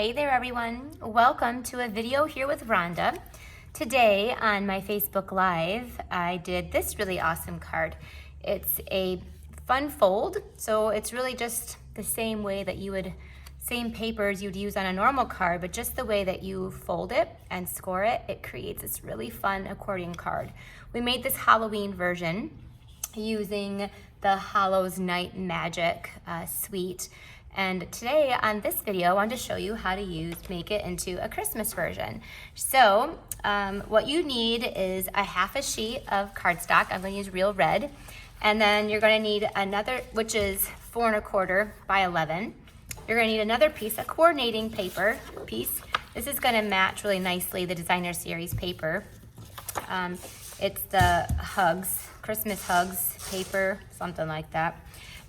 Hey there everyone, welcome to a video here with Rhonda. Today on my Facebook Live, I did this really awesome card. It's a fun fold, so it's really just the same way that same papers you'd use on a normal card, but just the way that you fold it and score it, it creates this really fun accordion card. We made this Halloween version using the Hallows Night Magic suite. And today on this video, I wanted to show you how to make it into a Christmas version. So what you need is a half a sheet of cardstock. I'm going to use real red. And then you're going to need another, which is 4 1/4 by 11. You're going to need another piece, a coordinating paper piece. This is going to match really nicely the designer series paper. It's the Hugs, Christmas Hugs paper, something like that.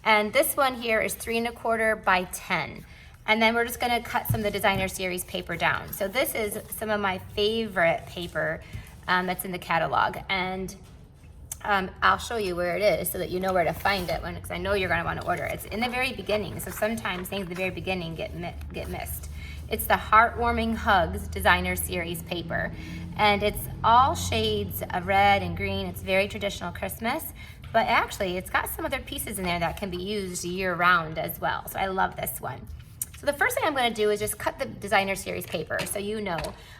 And this one here is 3 1/4 by 10. And then we're just gonna cut some of the designer series paper down. So this is some of my favorite paper that's in the catalog. And I'll show you where it is so that you know where to find it, because I know you're gonna wanna order it. It's in the very beginning, so sometimes things at the very beginning get missed. It's the Heartwarming Hugs designer series paper. And it's all shades of red and green. It's very traditional Christmas. But actually, it's got some other pieces in there that can be used year-round as well. So I love this one. So the first thing I'm gonna do is just cut the designer series paper, so you know.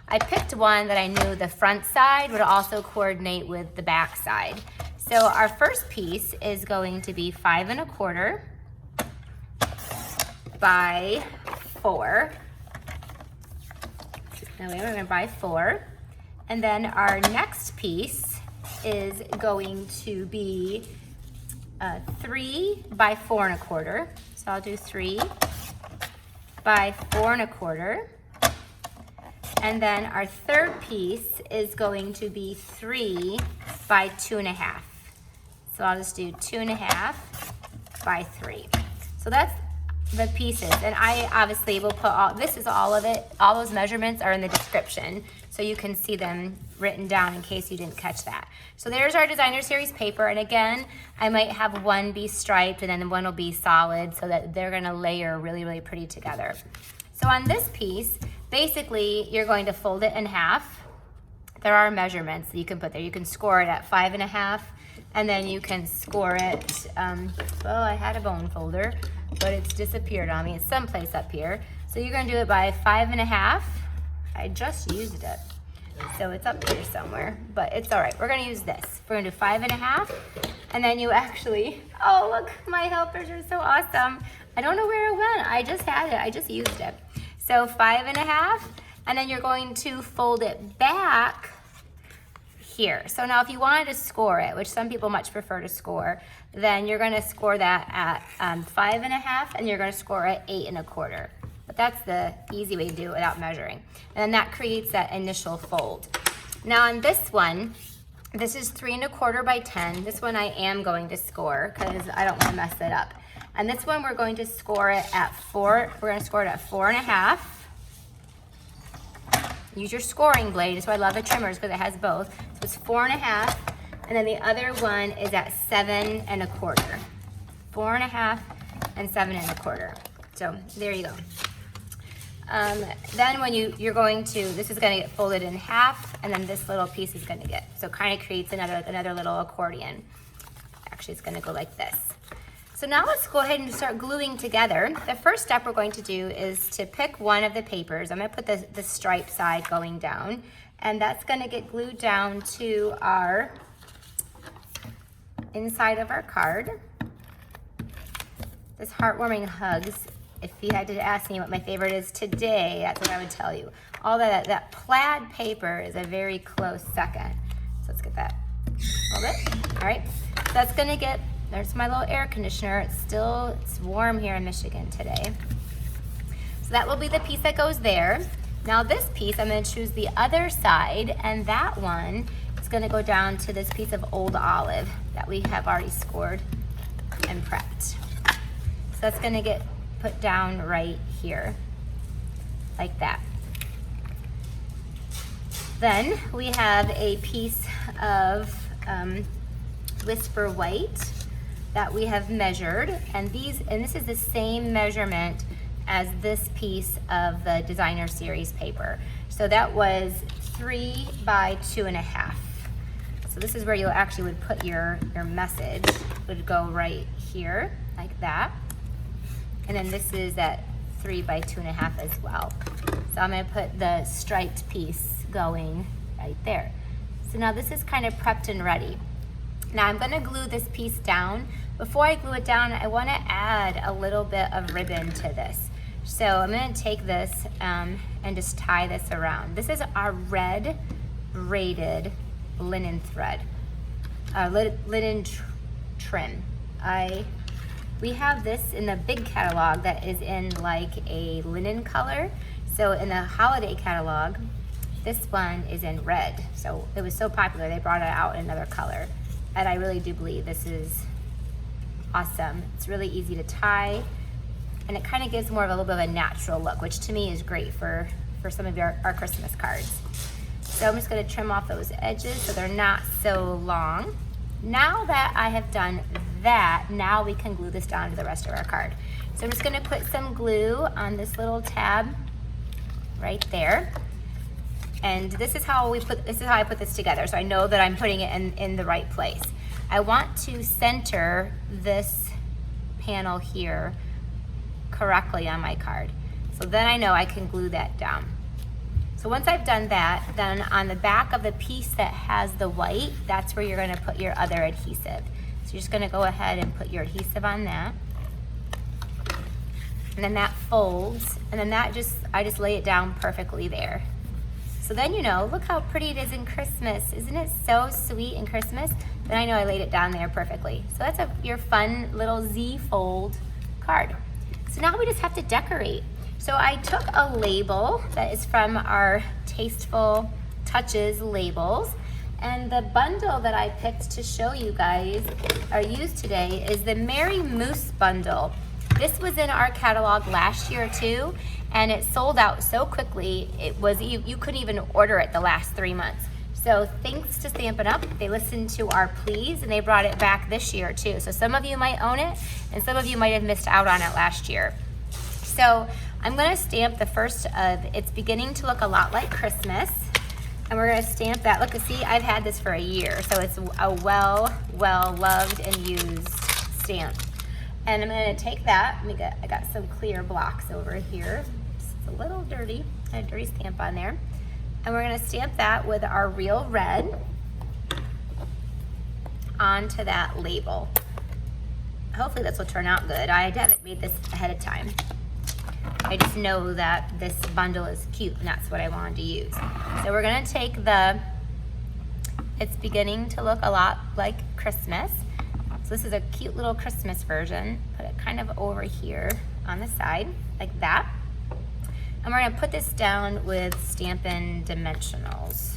I picked one that I knew the front side would also coordinate with the back side. So our first piece is going to be 5 1/4 by 4. Now we're gonna buy 4. And then our next piece is going to be 3 by 4 1/4. So I'll do 3 by 4 1/4. And then our third piece is going to be 3 by 2 1/2. So I'll just do 2 1/2 by 3. So that's the pieces. And I obviously will put this is all of it. All those measurements are in the description, so you can see them written down in case you didn't catch that. So there's our designer series paper. And again, I might have one be striped and then one will be solid so that they're gonna layer really, really pretty together. So on this piece, basically you're going to fold it in half. There are measurements that you can put there. You can score it at 5 1/2, and then you can score it, well, I had a bone folder, but it's disappeared on me. It's someplace up here. So you're gonna do it by 5 1/2. I just used it, so it's up here somewhere, but it's all right. We're gonna use this. We're gonna do 5 1/2, and then you actually, oh look, my helpers are so awesome. I don't know where it went. I just had it, I just used it. So 5 1/2, and then you're going to fold it back here. So now if you wanted to score it, which some people much prefer to score, then you're gonna score that at 5 1/2, and you're gonna score at 8 1/4. But that's the easy way to do it without measuring. And then that creates that initial fold. Now on this one, this is 3 1/4 by 10. This one I am going to score because I don't wanna mess it up. And this one we're going to score it at 4, we're gonna score it at 4 1/2. Use your scoring blade, that's why I love the trimmers, because it has both. So it's 4 1/2, and then the other one is at 7 1/4. 4 1/2 and 7 1/4. So there you go. Then when you're going to, this is gonna get folded in half, and then this little piece is gonna get, so it kind of creates another little accordion. Actually, it's gonna go like this. So now let's go ahead and start gluing together. The first step we're going to do is to pick one of the papers. I'm gonna put the stripe side going down, and that's gonna get glued down to our inside of our card. This Heartwarming Hugs, if you had to ask me what my favorite is today, that's what I would tell you. All that plaid paper is a very close second. So let's get that a little bit. All right, so that's gonna get, there's my little air conditioner. It's warm here in Michigan today. So that will be the piece that goes there. Now this piece, I'm gonna choose the other side, and that one is gonna go down to this piece of old olive that we have already scored and prepped. So that's gonna get put down right here, like that. Then we have a piece of Whisper White that we have measured, and this is the same measurement as this piece of the designer series paper. So that was 3 by 2.5. So this is where you actually would put your message, would go right here, like that. And then this is at 3 by 2.5 as well. So I'm gonna put the striped piece going right there. So now this is kind of prepped and ready. Now I'm gonna glue this piece down. Before I glue it down, I wanna add a little bit of ribbon to this. So I'm gonna take this and just tie this around. This is our red braided linen thread, linen trim. We have this in the big catalog that is in like a linen color. So in the holiday catalog, this one is in red. So it was so popular, they brought it out in another color. And I really do believe this is awesome. It's really easy to tie, and it kind of gives more of a little bit of a natural look, which to me is great for some of our Christmas cards. So I'm just gonna trim off those edges so they're not so long. Now that I have done that, now we can glue this down to the rest of our card. So I'm just gonna put some glue on this little tab right there. And this is how I put this together, so I know that I'm putting it in the right place. I want to center this panel here correctly on my card. So then I know I can glue that down. So once I've done that, then on the back of the piece that has the white, that's where you're gonna put your other adhesive. So you're just gonna go ahead and put your adhesive on that. And then that folds, and then I just lay it down perfectly there. So then you know, look how pretty it is in Christmas. Isn't it so sweet in Christmas? Then I know I laid it down there perfectly. So that's your fun little Z fold card. So now we just have to decorate. So I took a label that is from our Tasteful Touches labels, and the bundle that I picked to show you guys or use today is the Merry Moose bundle. This was in our catalog last year too, and it sold out so quickly, you couldn't even order it the last 3 months. So thanks to Stampin' Up, they listened to our pleas and they brought it back this year too. So some of you might own it and some of you might have missed out on it last year. So I'm gonna stamp the first of It's Beginning to Look a Lot Like Christmas. And we're gonna stamp that. Look, see, I've had this for a year, so it's a well loved and used stamp. And I'm gonna take that, I got some clear blocks over here. It's a little dirty, a dirty stamp on there. And we're gonna stamp that with our real red onto that label. Hopefully this will turn out good. I haven't made this ahead of time. I just know that this bundle is cute and that's what I wanted to use. So we're gonna take the It's Beginning to Look a Lot Like Christmas. So this is a cute little Christmas version. Put it kind of over here on the side, like that. And we're gonna put this down with Stampin' Dimensionals.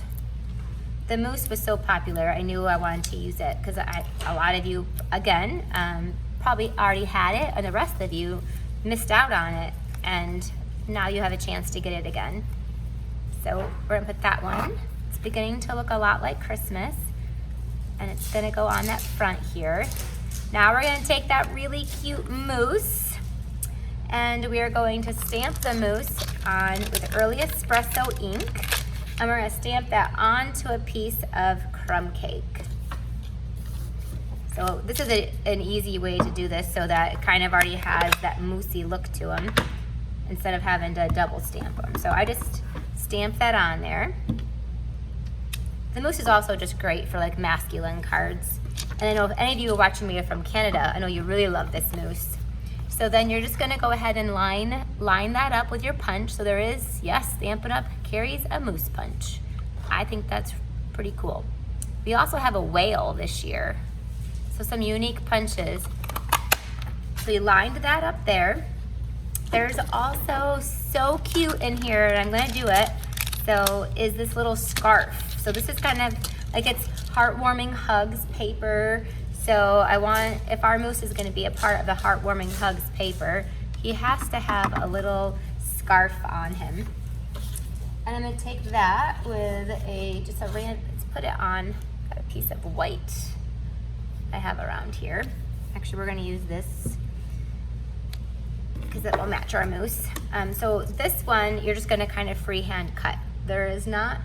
The moose was so popular, I knew I wanted to use it because a lot of you, again, probably already had it, and the rest of you missed out on it, and now you have a chance to get it again. So we're gonna put that one. It's beginning to look a lot like Christmas, and it's gonna go on that front here. Now we're gonna take that really cute moose, and we are going to stamp the moose on with Early Espresso ink, and we're gonna stamp that onto a piece of crumb cake. So this is an easy way to do this so that it kind of already has that moosey look to them instead of having to double stamp them. So I just stamp that on there. The moose is also just great for like masculine cards. And I know if any of you are watching me from Canada, I know you really love this moose. So then you're just gonna go ahead and line that up with your punch. So there is, yes, Stampin' Up carries a moose punch. I think that's pretty cool. We also have a whale this year. So some unique punches. So we lined that up there. There's also so cute in here, and I'm gonna do it, so is this little scarf. So this is kind of like it's Heartwarming Hugs paper. So I want, if our moose is gonna be a part of the Heartwarming Hugs paper, he has to have a little scarf on him. And I'm gonna take that with let's put it on, got a piece of white I have around here. Actually, we're gonna use this because it will match our moose. So this one, you're just gonna kind of freehand cut. There is not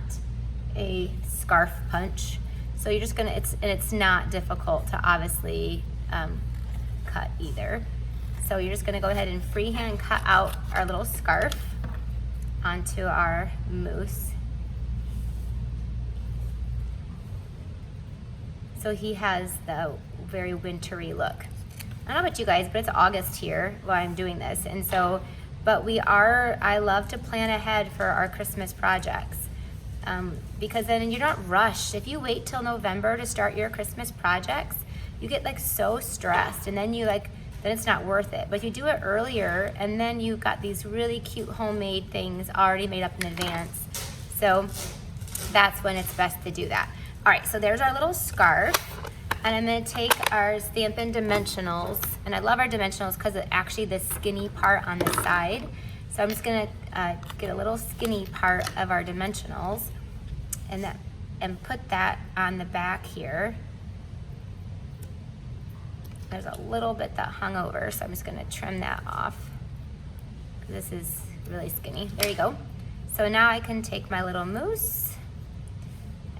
a scarf punch. So you're just gonna, it's not difficult to obviously cut either. So you're just gonna go ahead and freehand cut out our little scarf onto our moose. So he has the very wintry look. I don't know about you guys, but it's August here while I'm doing this. And so, but I love to plan ahead for our Christmas projects. Because then you're not rushed. If you wait till November to start your Christmas projects, you get like so stressed, and then then it's not worth it. But if you do it earlier, and then you've got these really cute homemade things already made up in advance. So that's when it's best to do that. All right, so there's our little scarf. And I'm gonna take our Stampin' Dimensionals, and I love our dimensionals because it's actually the skinny part on the side. So I'm just gonna get a little skinny part of our dimensionals and put that on the back here. There's a little bit that hung over, so I'm just gonna trim that off. This is really skinny. There you go. So now I can take my little moose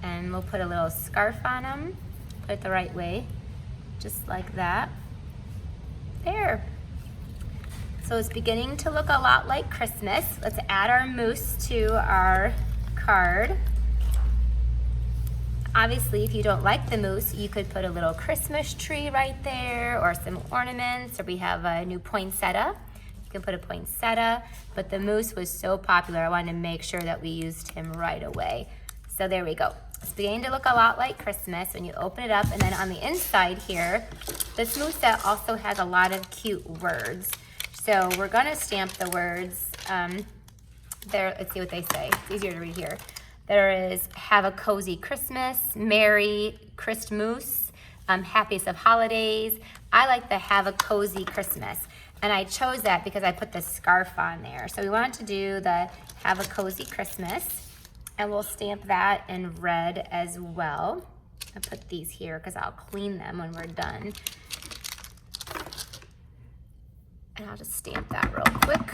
and we'll put a little scarf on him. Put it the right way, just like that. There. So it's beginning to look a lot like Christmas. Let's add our moose to our card. Obviously, if you don't like the moose, you could put a little Christmas tree right there, or some ornaments, or we have a new poinsettia. You can put a poinsettia, but the moose was so popular, I wanted to make sure that we used him right away. So there we go. It's beginning to look a lot like Christmas when you open it up, and then on the inside here, this moose set also has a lot of cute words. So we're gonna stamp the words there. Let's see what they say. It's easier to read here. There is "Have a Cozy Christmas," "Merry Christmas," "Happiest of Holidays." I like the "Have a Cozy Christmas," and I chose that because I put the scarf on there. So we wanted to do the "Have a Cozy Christmas," and we'll stamp that in red as well. I'll put these here because I'll clean them when we're done. And I'll just stamp that real quick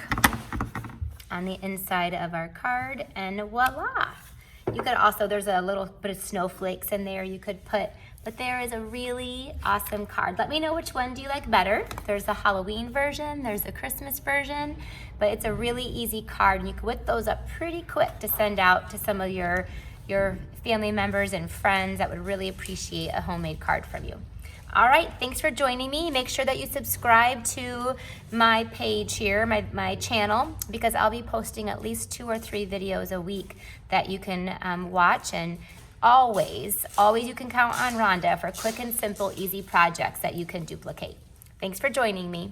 on the inside of our card, and voila. You could also, there's a little bit of snowflakes in there you could put, but there is a really awesome card. Let me know which one do you like better. There's the Halloween version, there's the Christmas version, but it's a really easy card, and you can whip those up pretty quick to send out to some of your family members and friends that would really appreciate a homemade card from you. All right, thanks for joining me. Make sure that you subscribe to my page here, my channel, because I'll be posting at least 2 or 3 videos a week that you can watch. And always you can count on Rhonda for quick and simple, easy projects that you can duplicate. Thanks for joining me.